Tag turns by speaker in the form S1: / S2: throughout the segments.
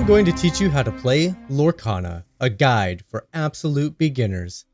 S1: going to teach you how to play Lorcana, a guide for absolute beginners.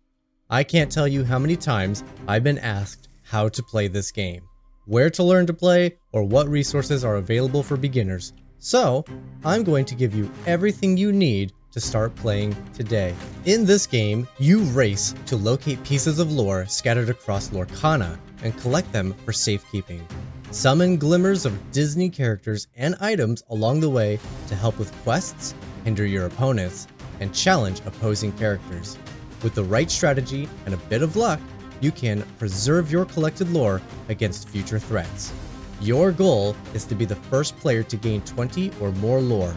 S1: I can't tell you how many times I've been asked how to play this game, where to learn to play, or what resources are available for beginners. So, I'm going to give you everything you need to start playing today. In this game, you race to locate pieces of lore scattered across Lorcana and collect them for safekeeping. Summon glimmers of Disney characters and items along the way to help with quests, hinder your opponents, and challenge opposing characters. With the right strategy and a bit of luck, you can preserve your collected lore against future threats. Your goal is to be the first player to gain 20 or more lore.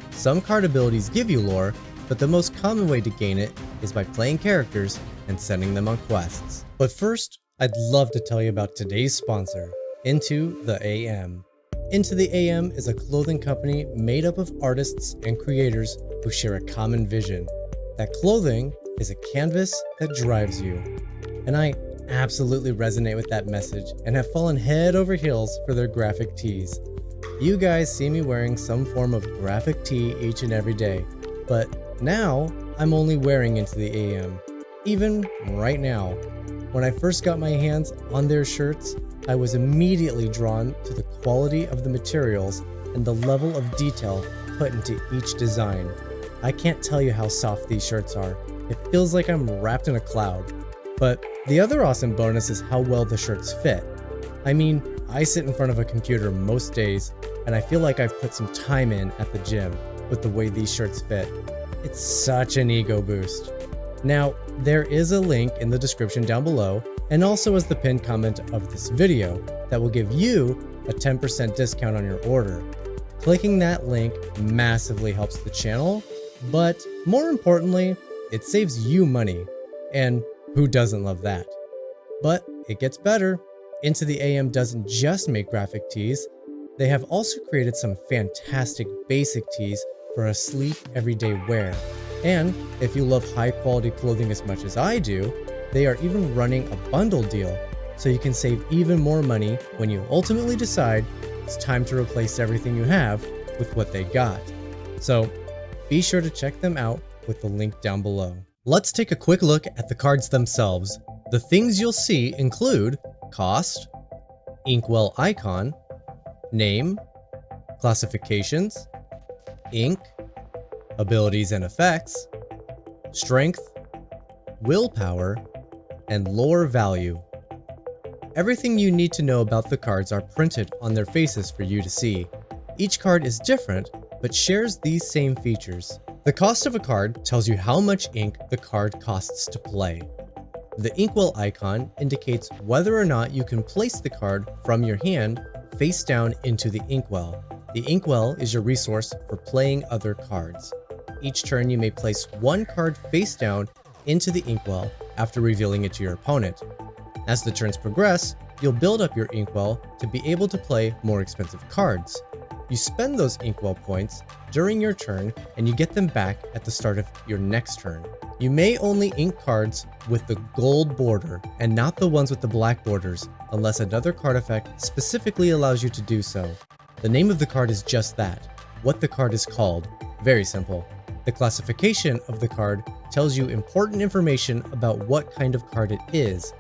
S1: Some card abilities give you lore, but the most common way to gain it is by playing characters and sending them on quests. But first, I'd love to tell you about today's sponsor, Into the AM. Into the AM is a clothing company made up of artists and creators who share a common vision. That clothing is a canvas that drives you. And I absolutely resonate with that message and have fallen head over heels for their graphic tees. You guys see me wearing some form of graphic tee each and every day, but now I'm only wearing Into the AM. Even right now. When I first got my hands on their shirts, I was immediately drawn to the quality of the materials and the level of detail put into each design. I can't tell you how soft these shirts are. It feels like I'm wrapped in a cloud. But the other awesome bonus is how well the shirts fit. I mean, I sit in front of a computer most days, and I feel like I've put some time in at the gym with the way these shirts fit. It's such an ego boost. Now, there is a link in the description down below, and also as the pinned comment of this video, that will give you a 10% discount on your order. Clicking that link massively helps the channel, but more importantly, it saves you money. And who doesn't love that? But it gets better. Into the AM doesn't just make graphic tees, they have also created some fantastic basic tees for a sleek everyday wear. And if you love high quality clothing as much as I do, they are even running a bundle deal, so you can save even more money when you ultimately decide it's time to replace everything you have with what they got. So be sure to check them out with the link down below. Let's take a quick look at the cards themselves. The things you'll see include cost, inkwell icon, name, classifications, ink, abilities and effects, strength, willpower, and lore value. Everything you need to know about the cards are printed on their faces for you to see. Each card is different, but shares these same features. The cost of a card tells you how much ink the card costs to play. The inkwell icon indicates whether or not you can place the card from your hand face down into the inkwell. The inkwell is your resource for playing other cards. Each turn you may place one card face down into the inkwell after revealing it to your opponent. As the turns progress, you'll build up your inkwell to be able to play more expensive cards. You spend those inkwell points during your turn and you get them back at the start of your next turn. You may only ink cards with the gold border and not the ones with the black borders unless another card effect specifically allows you to do so. The name of the card is just that, what the card is called. Very simple. The classification of the card tells you important information about what kind of card it is.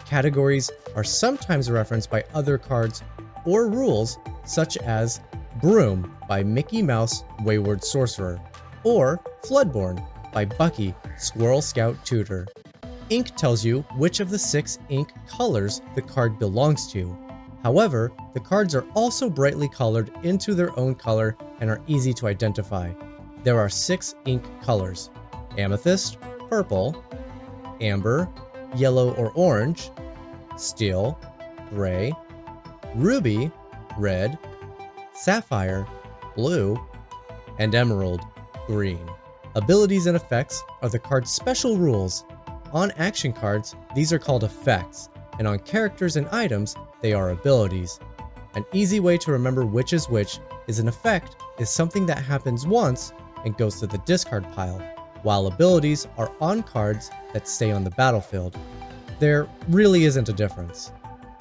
S1: Categories are sometimes referenced by other cards or rules, such as Broom by Mickey Mouse Wayward Sorcerer, or Floodborn by Bucky Squirrel Scout Tutor. Ink tells you which of the 6 ink colors the card belongs to. However, the cards are also brightly colored into their own color and are easy to identify. There are 6 ink colors: amethyst, purple, amber, yellow or orange, steel, gray, ruby, red, sapphire, blue, and emerald, green. Abilities and effects are the card's special rules. On action cards, these are called effects, and on characters and items, they are abilities. An easy way to remember which is which is an effect is something that happens once and goes to the discard pile, while abilities are on cards that stay on the battlefield. There really isn't a difference.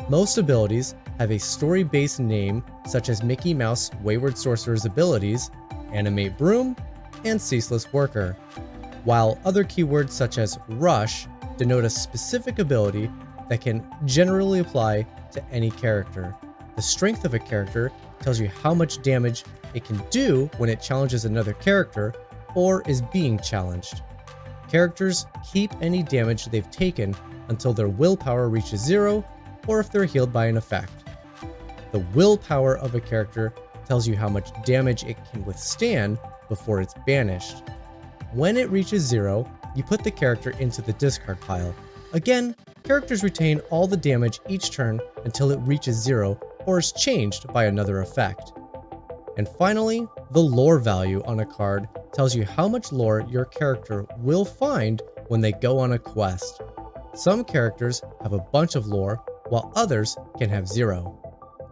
S1: Most abilities have a story-based name, such as Mickey Mouse Wayward Sorcerer's abilities, Animate Broom, and Ceaseless Worker, while other keywords such as Rush denote a specific ability that can generally apply to any character. The strength of a character tells you how much damage it can do when it challenges another character or is being challenged. Characters keep any damage they've taken until their willpower reaches 0 or if they're healed by an effect. The willpower of a character tells you how much damage it can withstand before it's banished. When it reaches 0, you put the character into the discard pile. Again, characters retain all the damage each turn until it reaches 0 or is changed by another effect. And finally, the lore value on a card tells you how much lore your character will find when they go on a quest. Some characters have a bunch of lore, while others can have 0.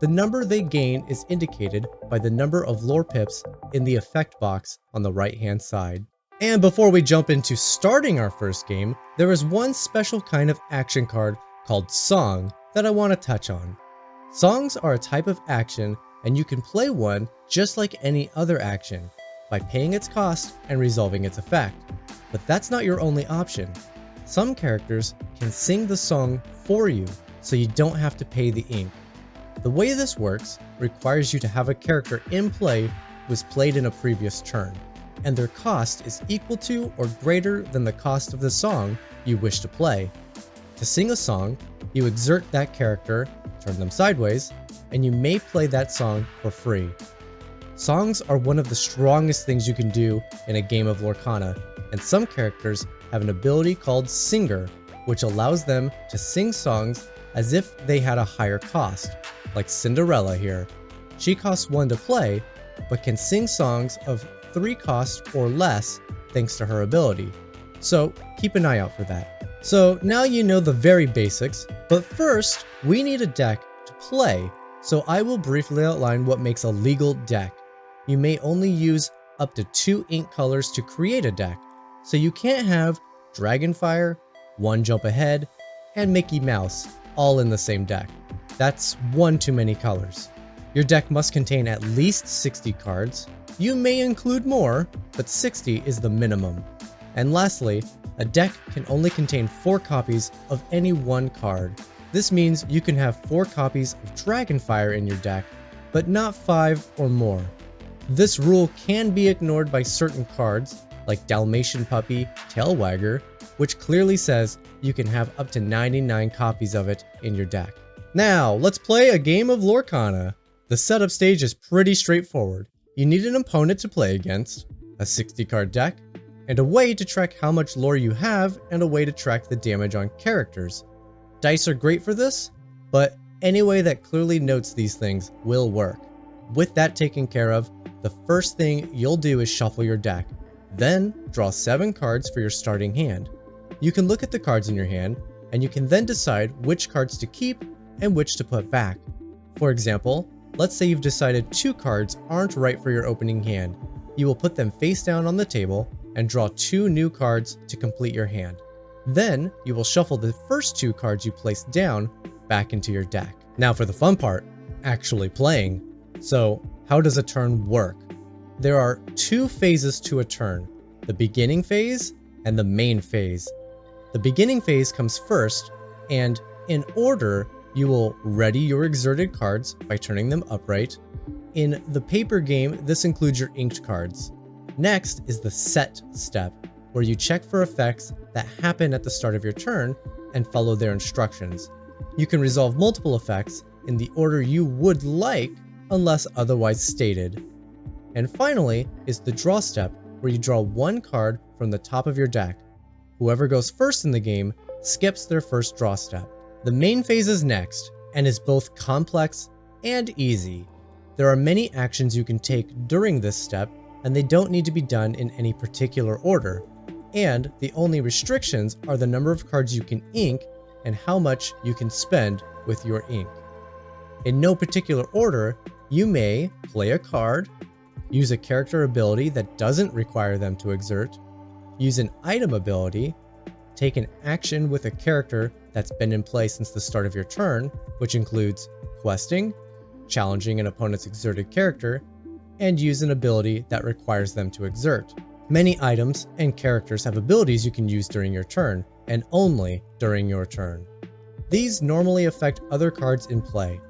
S1: The number they gain is indicated by the number of lore pips in the effect box on the right-hand side. And before we jump into starting our first game, there is one special kind of action card called Song that I want to touch on. Songs are a type of action, and you can play one just like any other action by paying its cost and resolving its effect. But that's not your only option. Some characters can sing the song for you, so you don't have to pay the ink. The way this works requires you to have a character in play who was played in a previous turn, and their cost is equal to or greater than the cost of the song you wish to play. To sing a song, you exert that character, turn them sideways, and you may play that song for free. Songs are one of the strongest things you can do in a game of Lorcana, and some characters have an ability called Singer, which allows them to sing songs as if they had a higher cost, like Cinderella here. She costs 1 to play, but can sing songs of 3 cost or less thanks to her ability. So keep an eye out for that. So now you know the very basics, but first we need a deck to play, so I will briefly outline what makes a legal deck. You may only use up to 2 ink colors to create a deck, so you can't have Dragonfire, One Jump Ahead, and Mickey Mouse all in the same deck. That's one too many colors. Your deck must contain at least 60 cards. You may include more, but 60 is the minimum. And lastly, a deck can only contain 4 copies of any one card. This means you can have 4 copies of Dragonfire in your deck, but not 5 or more. This rule can be ignored by certain cards, like Dalmatian Puppy Tailwagger, which clearly says you can have up to 99 copies of it in your deck. Now, let's play a game of Lorcana. The setup stage is pretty straightforward. You need an opponent to play against, a 60-card deck, and a way to track how much lore you have, and a way to track the damage on characters. Dice are great for this, but any way that clearly notes these things will work. With that taken care of, the first thing you'll do is shuffle your deck. Then, draw 7 cards for your starting hand. You can look at the cards in your hand, and you can then decide which cards to keep and which to put back. For example, let's say you've decided 2 cards aren't right for your opening hand. You will put them face down on the table and draw 2 new cards to complete your hand. Then, you will shuffle the first 2 cards you placed down back into your deck. Now for the fun part, actually playing. So, how does a turn work? There are 2 phases to a turn, the beginning phase and the main phase. The beginning phase comes first, and in order, you will ready your exerted cards by turning them upright. In the paper game, this includes your inked cards. Next is the set step, where you check for effects that happen at the start of your turn and follow their instructions. You can resolve multiple effects in the order you would like, unless otherwise stated. And finally is the draw step, where you draw 1 card from the top of your deck. Whoever goes first in the game skips their first draw step. The main phase is next, and is both complex and easy. There are many actions you can take during this step, and they don't need to be done in any particular order. And the only restrictions are the number of cards you can ink and how much you can spend with your ink. In no particular order, you may play a card, use a character ability that doesn't require them to exert, use an item ability, take an action with a character that's been in play since the start of your turn, which includes questing, challenging an opponent's exerted character, and use an ability that requires them to exert. Many items and characters have abilities you can use during your turn, and only during your turn. These normally affect other cards in play.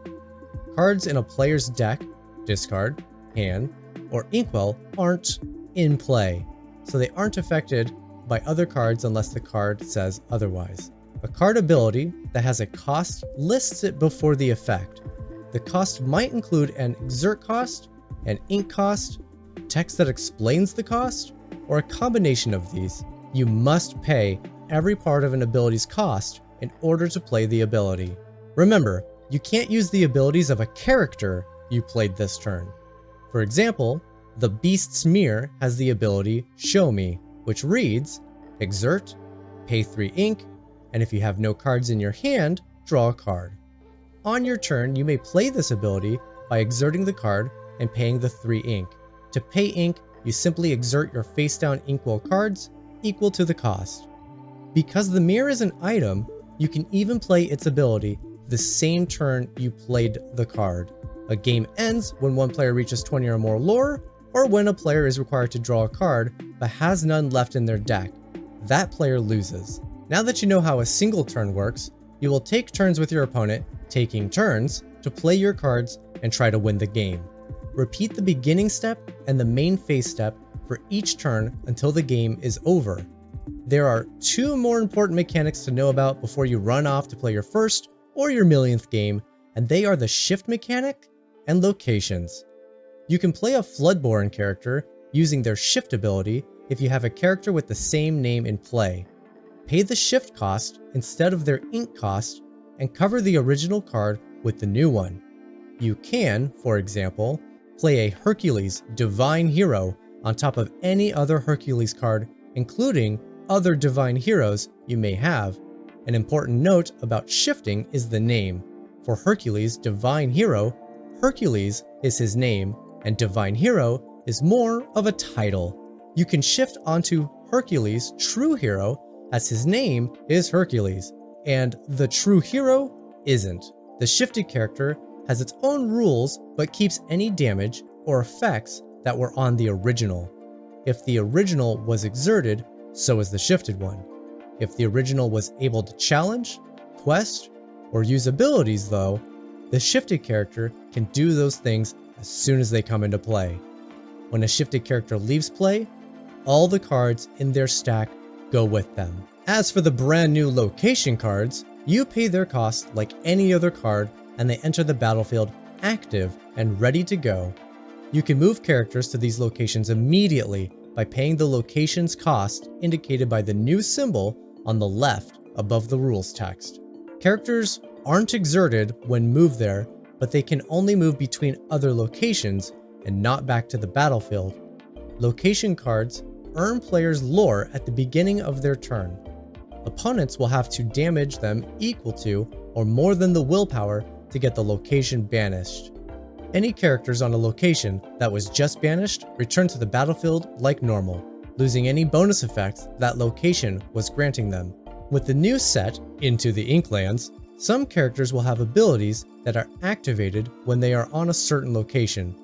S1: Cards in a player's deck, discard, hand, or inkwell aren't in play, so they aren't affected by other cards unless the card says otherwise. A card ability that has a cost lists it before the effect. The cost might include an exert cost, an ink cost, text that explains the cost, or a combination of these. You must pay every part of an ability's cost in order to play the ability. Remember, you can't use the abilities of a character you played this turn. For example, the Beast's Mirror has the ability Show Me, which reads, exert, pay 3 ink, and if you have no cards in your hand, draw a card. On your turn, you may play this ability by exerting the card and paying the 3 ink. To pay ink, you simply exert your face-down inkwell cards equal to the cost. Because the mirror is an item, you can even play its ability the same turn you played the card. A game ends when one player reaches 20 or more lore, or when a player is required to draw a card but has none left in their deck. That player loses. Now that you know how a single turn works, you will take turns with your opponent, taking turns to play your cards and try to win the game. Repeat the beginning step and the main phase step for each turn until the game is over. There are 2 more important mechanics to know about before you run off to play your first or your millionth game, and they are the shift mechanic and locations. You can play a Floodborn character using their shift ability if you have a character with the same name in play. Pay the shift cost instead of their ink cost and cover the original card with the new one. You can, for example, play a Hercules Divine Hero on top of any other Hercules card, including other divine heroes you may have. An important note about shifting is the name. For Hercules Divine Hero, Hercules is his name, and Divine Hero is more of a title. You can shift onto Hercules True Hero as his name is Hercules, and the True Hero isn't. The shifted character has its own rules but keeps any damage or effects that were on the original. If the original was exerted, so is the shifted one. If the original was able to challenge, quest, or use abilities though, the shifted character can do those things as soon as they come into play. When a shifted character leaves play, all the cards in their stack go with them. As for the brand new location cards, you pay their cost like any other card and they enter the battlefield active and ready to go. You can move characters to these locations immediately by paying the location's cost indicated by the new symbol on the left above the rules text. Characters aren't exerted when moved there, but they can only move between other locations and not back to the battlefield. Location cards earn players lore at the beginning of their turn. Opponents will have to damage them equal to or more than the willpower to get the location banished. Any characters on a location that was just banished return to the battlefield like normal, losing any bonus effects that location was granting them. With the new set, Into the Inklands, some characters will have abilities that are activated when they are on a certain location,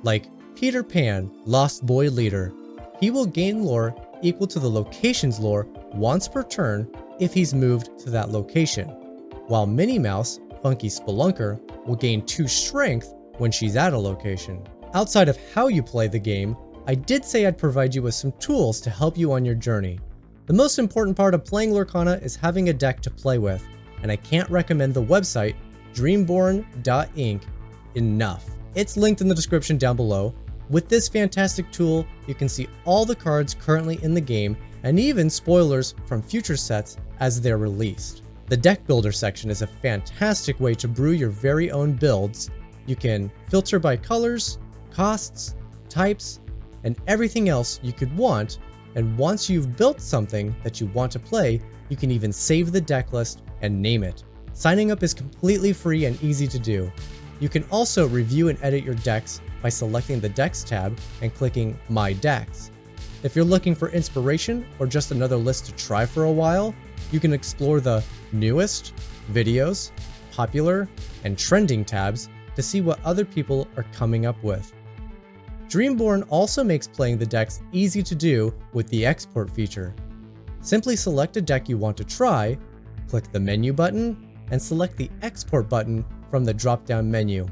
S1: like Peter Pan, Lost Boy Leader. He will gain lore equal to the location's lore once per turn if he's moved to that location, while Minnie Mouse, Funky Spelunker, will gain 2 strength when she's at a location. Outside of how you play the game, I did say I'd provide you with some tools to help you on your journey. The most important part of playing Lorcana is having a deck to play with, and I can't recommend the website dreamborn.inc enough. It's linked in the description down below. With this fantastic tool, you can see all the cards currently in the game and even spoilers from future sets as they're released. The deck builder section is a fantastic way to brew your very own builds. You can filter by colors, costs, types, and everything else you could want, and once you've built something that you want to play, you can even save the deck list and name it. Signing up is completely free and easy to do. You can also review and edit your decks by selecting the Decks tab and clicking My Decks. If you're looking for inspiration or just another list to try for a while, you can explore the Newest, Videos, Popular, and Trending tabs to see what other people are coming up with. Dreamborn also makes playing the decks easy to do with the export feature. Simply select a deck you want to try, click the menu button, and select the export button from the drop-down menu.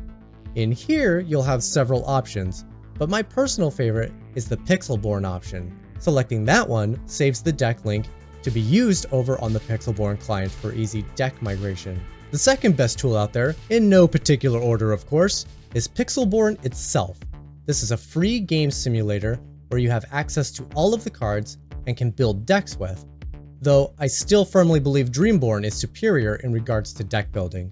S1: In here, you'll have several options, but my personal favorite is the Pixelborn option. Selecting that one saves the deck link to be used over on the Pixelborn client for easy deck migration. The second best tool out there, in no particular order of course, is Pixelborn itself. This is a free game simulator where you have access to all of the cards and can build decks with. Though I still firmly believe Dreamborn is superior in regards to deck building.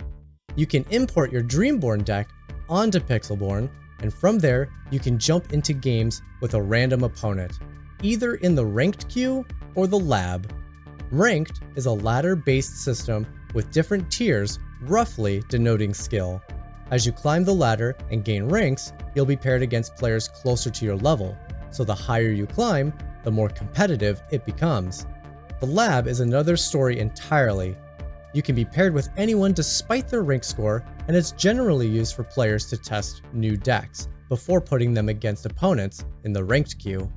S1: You can import your Dreamborn deck onto Pixelborn, and from there, you can jump into games with a random opponent, either in the ranked queue or the lab. Ranked is a ladder-based system with different tiers roughly denoting skill. As you climb the ladder and gain ranks, you'll be paired against players closer to your level, so the higher you climb, the more competitive it becomes. The lab is another story entirely. You can be paired with anyone despite their rank score, and it's generally used for players to test new decks before putting them against opponents in the ranked queue.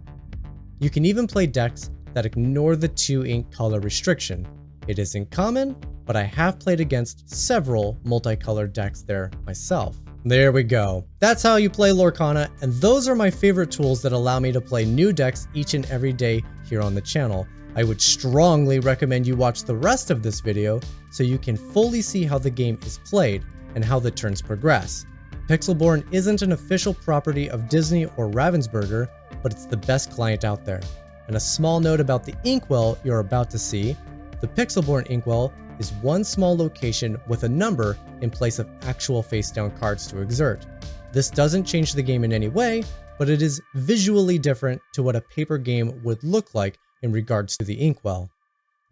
S1: You can even play decks that ignore the 2 ink color restriction. It isn't common, but I have played against several multicolored decks there myself. There we go. That's how you play Lorcana, and those are my favorite tools that allow me to play new decks each and every day here on the channel. I would strongly recommend you watch the rest of this video so you can fully see how the game is played and how the turns progress. Pixelborn isn't an official property of Disney or Ravensburger, but it's the best client out there. And a small note about the inkwell you're about to see, the Pixelborn inkwell is one small location with a number in place of actual face-down cards to exert. This doesn't change the game in any way, but it is visually different to what a paper game would look like in regards to the inkwell.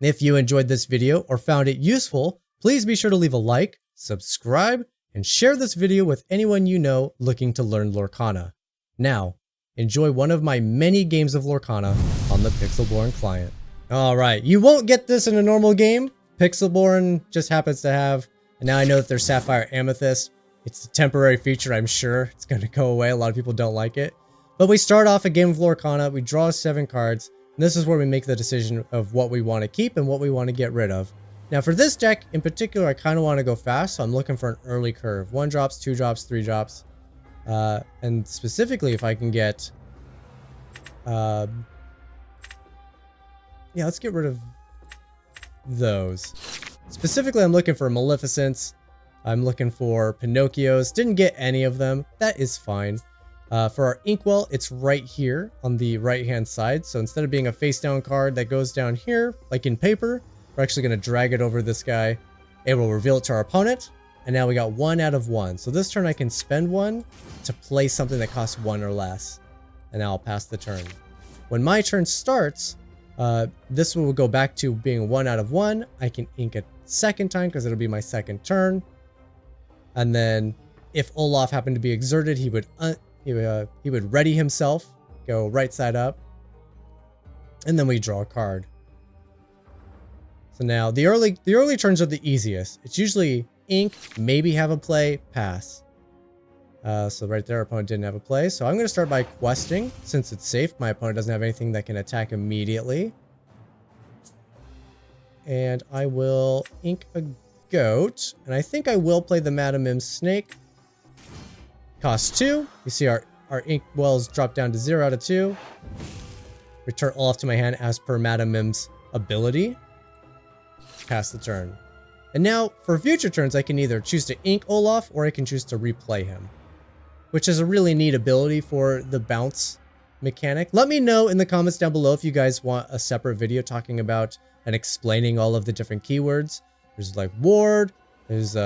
S1: If you enjoyed this video or found it useful, please be sure to leave a like, subscribe, and share this video with anyone you know looking to learn Lorcana. Now, enjoy one of my many games of Lorcana on the Pixelborn client. Alright, you won't get this in a normal game. Pixelborn just happens to have, and now I know that there's Sapphire Amethyst. It's a temporary feature, I'm sure. It's going to go away. A lot of people don't like it. But we start off a game of Lorcana, we draw 7 cards, and this is where we make the decision of what we want to keep and what we want to get rid of. Now for this deck in particular, I kind of want to go fast, so I'm looking for an early curve. 1 drops, 2 drops, 3 drops. And specifically if I can get... yeah, let's get rid of those. Specifically, I'm looking for Maleficents. I'm looking for Pinocchios. Didn't get any of them. That is fine. For our inkwell, it's right here on the right-hand side. So instead of being a face-down card that goes down here, like in paper, we're actually going to drag it over this guy. It will reveal it to our opponent. And now we got 1 out of 1. So this turn I can spend 1 to play something that costs 1 or less. And now I'll pass the turn. When my turn starts, this will go back to being 1 out of 1. I can ink a second time because it'll be my second turn. And then if Olaf happened to be exerted, he would ready himself, go right side up, and then we draw a card. So now the early turns are the easiest. It's usually ink, maybe have a play, pass. So right there, our opponent didn't have a play. So I'm going to start by questing. Since it's safe, my opponent doesn't have anything that can attack immediately. And I will ink a goat. And I think I will play the Madame Mim's snake. Cost 2. You see our ink wells drop down to 0 out of 2. Return Olaf to my hand as per Madame Mim's ability. Pass the turn. And now, for future turns, I can either choose to ink Olaf or I can choose to replay him, which is a really neat ability for the bounce mechanic. Let me know in the comments down below if you guys want a separate video talking about and explaining all of the different keywords. There's like ward, there's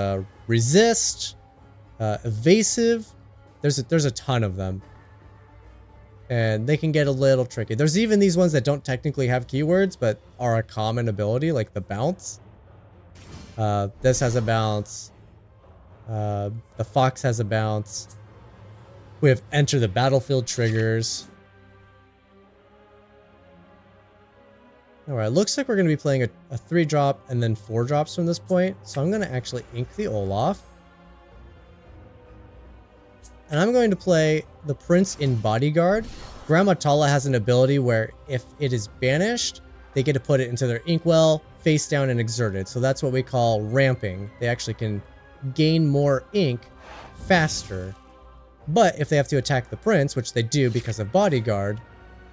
S1: resist, evasive. There's a ton of them. And they can get a little tricky. There's even these ones that don't technically have keywords, but are a common ability, like the bounce. This has a bounce. The fox has a bounce. We have enter the battlefield triggers. Alright, looks like we're going to be playing a 3-drop and then 4 drops from this point. So I'm going to actually ink the Olaf. And I'm going to play the prince in Bodyguard, Grandma Tala has an ability where if it is banished, they get to put it into their inkwell, face down, and exert it. So that's what we call ramping. They actually can gain more ink faster. But if they have to attack the prince, which they do because of Bodyguard,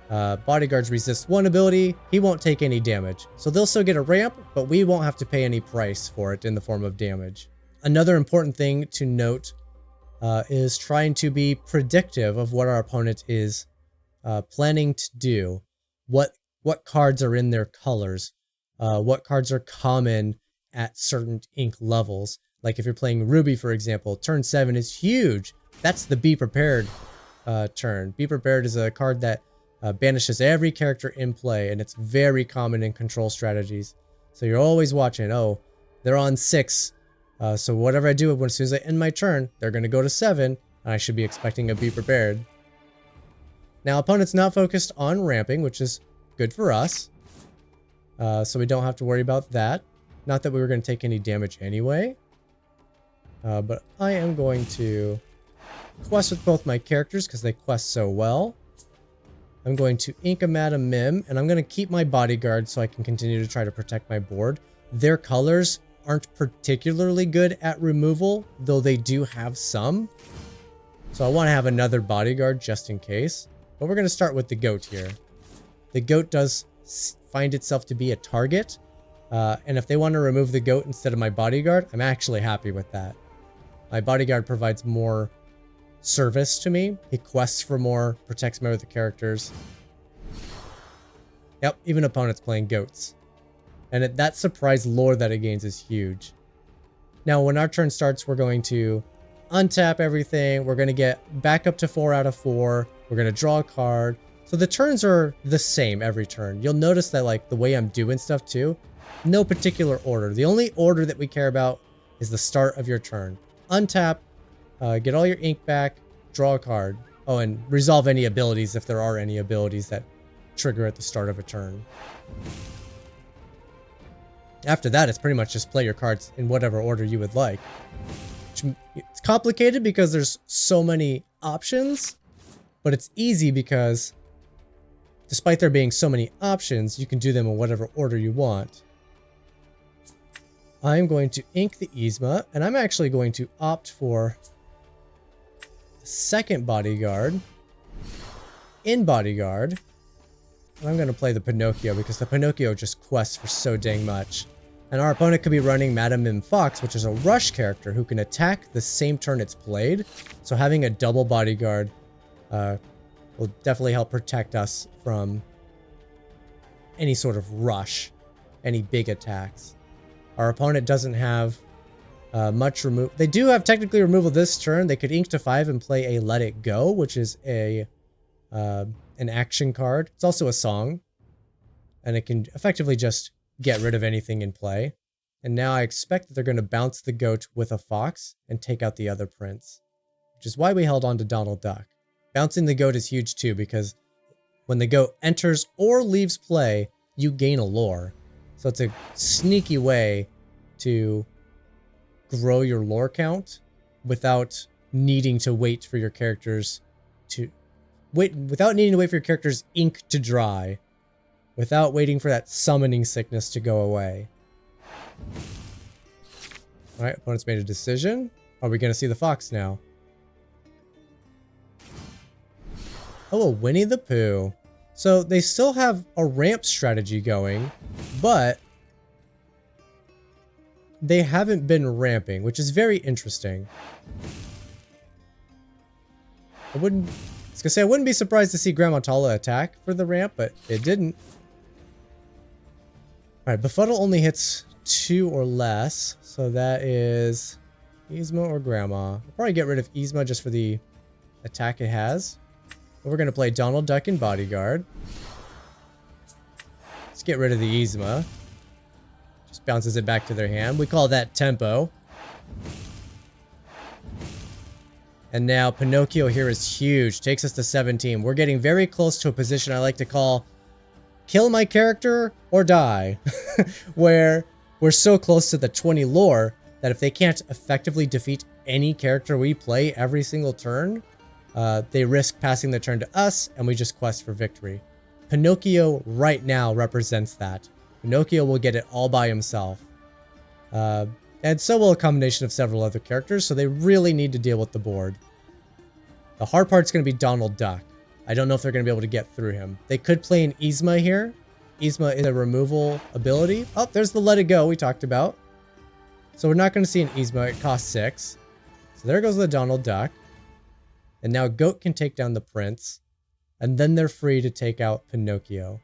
S1: Bodyguards resist one ability, he won't take any damage. So they'll still get a ramp, but we won't have to pay any price for it in the form of damage. Another important thing to note is trying to be predictive of what our opponent is planning to do. What cards are in their colors, what cards are common at certain ink levels. Like if you're playing Ruby, for example, turn 7 is huge. That's the Be Prepared turn. Be Prepared is a card that banishes every character in play, and it's very common in control strategies. So you're always watching, oh, they're on 6. So whatever I do, as soon as I end my turn, they're going to go to 7, and I should be expecting a Be Prepared. Now, opponent's not focused on ramping, which is good for us. So we don't have to worry about that. Not that we were going to take any damage anyway. But I am going to quest with both my characters because they quest so well. I'm going to ink a Madam Mim, and I'm going to keep my Bodyguard so I can continue to try to protect my board. Their colors aren't particularly good at removal, though they do have some. So I want to have another Bodyguard just in case. But we're going to start with the goat here. The goat does find itself to be a target. And if they want to remove the goat instead of my Bodyguard, I'm actually happy with that. My Bodyguard provides more service to me. He quests for more, protects my other characters. Yep, even opponents playing goats. And that surprise lore that it gains is huge. Now, when our turn starts, we're going to untap everything. We're going to get back up to 4 out of 4. We're going to draw a card. So the turns are the same every turn. You'll notice that, like, the way I'm doing stuff too, no particular order. The only order that we care about is the start of your turn. Untap, get all your ink back, draw a card. Oh, and resolve any abilities if there are any abilities that trigger at the start of a turn. After that, it's pretty much just play your cards in whatever order you would like. It's complicated because there's so many options, but it's easy because despite there being so many options, you can do them in whatever order you want. I'm going to ink the Yzma, and I'm actually going to opt for the second Bodyguard in Bodyguard. And I'm going to play the Pinocchio because the Pinocchio just quests for so dang much. And our opponent could be running Madam Mim Fox, which is a rush character who can attack the same turn it's played. So having a double Bodyguard will definitely help protect us from any sort of rush, any big attacks. Our opponent doesn't have much removal. They do have technically removal this turn. They could ink to 5 and play a Let It Go, which is an action card. It's also a song, and it can effectively just get rid of anything in play. And now I expect that they're going to bounce the goat with a fox and take out the other prince, which is why we held on to Donald Duck. Bouncing the goat is huge too, because when the goat enters or leaves play, you gain a lore. So it's a sneaky way to grow your lore count without needing to wait for your characters without needing to wait for your character's ink to dry, without waiting for that summoning sickness to go away. All right, opponent's made a decision. Are we going to see the fox now? Oh, a Winnie the Pooh. So they still have a ramp strategy going, but they haven't been ramping, which is very interesting. I was gonna say I wouldn't be surprised to see Grandma Tala attack for the ramp, but it didn't. All right, Befuddle only hits 2 or less, so that is Yzma or Grandma. I'll probably get rid of Yzma just for the attack it has. But we're gonna play Donald Duck in Bodyguard. Let's get rid of the Yzma. Just bounces it back to their hand. We call that tempo. And now Pinocchio here is huge. Takes us to 17. We're getting very close to a position I like to call kill my character or die. Where we're so close to the 20 lore that if they can't effectively defeat any character we play every single turn, They risk passing the turn to us, and we just quest for victory. Pinocchio right now represents that. Pinocchio will get it all by himself. And so will a combination of several other characters, so they really need to deal with the board. The hard part's going to be Donald Duck. I don't know if they're going to be able to get through him. They could play an Yzma here. Yzma is a removal ability. Oh, there's the Let It Go we talked about. So we're not going to see an Yzma. It costs 6. So there goes the Donald Duck. And now Goat can take down the Prince. And then they're free to take out Pinocchio.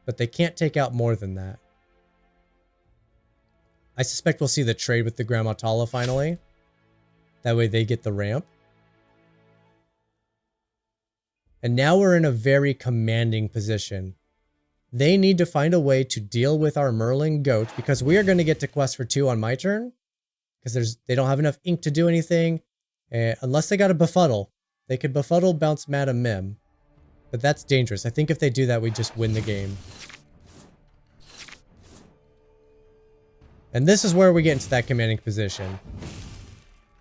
S1: But they can't take out more than that. I suspect we'll see the trade with the Grandma Tala finally. That way they get the ramp. And now we're in a very commanding position. They need to find a way to deal with our Merlin Goat because we are going to get to quest for 2 on my turn. Because they don't have enough ink to do anything. Unless they got a Befuddle. They could Befuddle, bounce Madam Mim. But that's dangerous. I think if they do that, we just win the game. And this is where we get into that commanding position.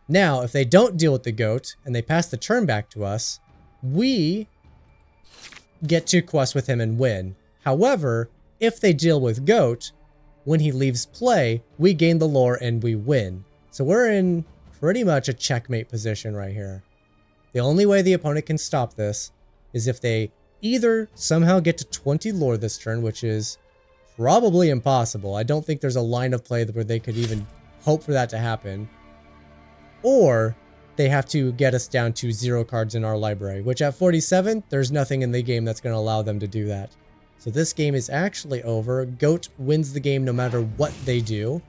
S1: Now, if they don't deal with the Goat, and they pass the turn back to us, we get to quest with him and win. However, if they deal with Goat, when he leaves play, we gain the lore and we win. So we're in pretty much a checkmate position right here. The only way the opponent can stop this is if they either somehow get to 20 lore this turn, which is probably impossible. I don't think there's a line of play where they could even hope for that to happen. Or they have to get us down to 0 cards in our library, which at 47, there's nothing in the game that's going to allow them to do that. So this game is actually over. Goat wins the game no matter what they do.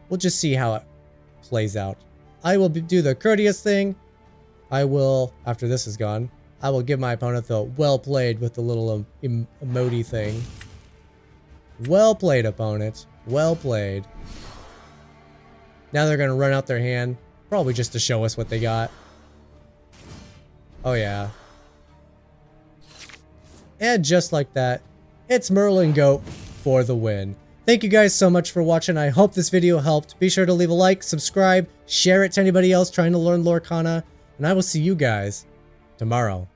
S1: We'll just see how it plays out. I will do the courteous thing. I will, after this is gone, I will give my opponent the well played with the little emoji thing. Well played, opponent. Well played. Now they're going to run out their hand. Probably just to show us what they got. Oh, yeah. And just like that, it's Merlin Goat for the win. Thank you guys so much for watching. I hope this video helped. Be sure to leave a like, subscribe, share it to anybody else trying to learn Lorcana. And I will see you guys tomorrow.